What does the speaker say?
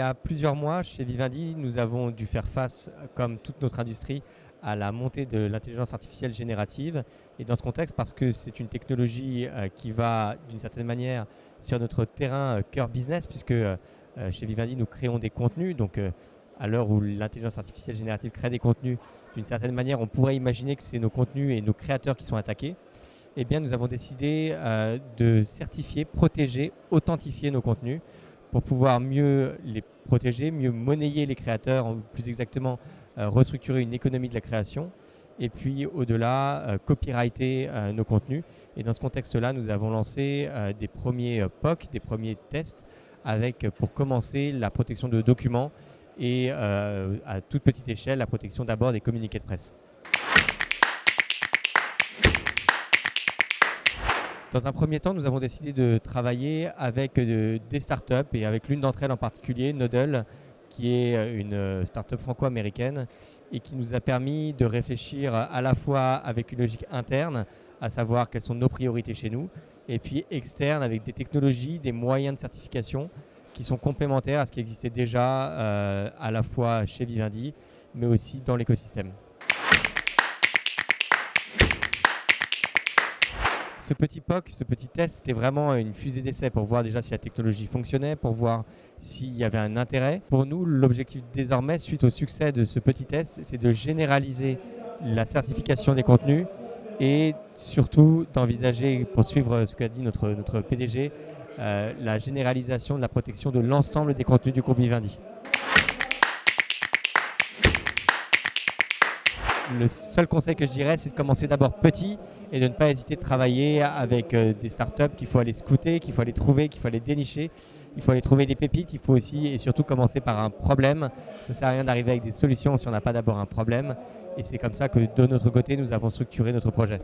a plusieurs mois, chez Vivendi, nous avons dû faire face, comme toute notre industrie, à la montée de l'intelligence artificielle générative. Et dans ce contexte, parce que c'est une technologie qui va d'une certaine manière sur notre terrain cœur business, puisque chez Vivendi, nous créons des contenus. Donc à l'heure où l'intelligence artificielle générative crée des contenus, d'une certaine manière, on pourrait imaginer que c'est nos contenus et nos créateurs qui sont attaqués. Eh bien, nous avons décidé de certifier, protéger, authentifier nos contenus pour pouvoir mieux les protéger, mieux monnayer les créateurs, ou plus exactement restructurer une économie de la création et puis au-delà copyrighter nos contenus. Et dans ce contexte-là, nous avons lancé des premiers POC, des premiers tests avec pour commencer la protection de documents et à toute petite échelle la protection d'abord des communiqués de presse. Dans un premier temps, nous avons décidé de travailler avec des startups et avec l'une d'entre elles en particulier, Nodle, qui est une startup franco-américaine et qui nous a permis de réfléchir à la fois avec une logique interne, à savoir quelles sont nos priorités chez nous, et puis externe avec des technologies, des moyens de certification qui sont complémentaires à ce qui existait déjà à la fois chez Vivendi, mais aussi dans l'écosystème. Ce petit POC, ce petit test, c'était vraiment une fusée d'essai pour voir déjà si la technologie fonctionnait, pour voir s'il y avait un intérêt. Pour nous, l'objectif désormais, suite au succès de ce petit test, c'est de généraliser la certification des contenus et surtout d'envisager, pour suivre ce qu'a dit notre PDG, la généralisation de la protection de l'ensemble des contenus du groupe Vivendi. Le seul conseil que je dirais, c'est de commencer d'abord petit et de ne pas hésiter de travailler avec des startups qu'il faut aller scouter, qu'il faut aller trouver, qu'il faut aller dénicher. Il faut aller trouver les pépites, il faut aussi et surtout commencer par un problème. Ça ne sert à rien d'arriver avec des solutions si on n'a pas d'abord un problème. Et c'est comme ça que de notre côté, nous avons structuré notre projet.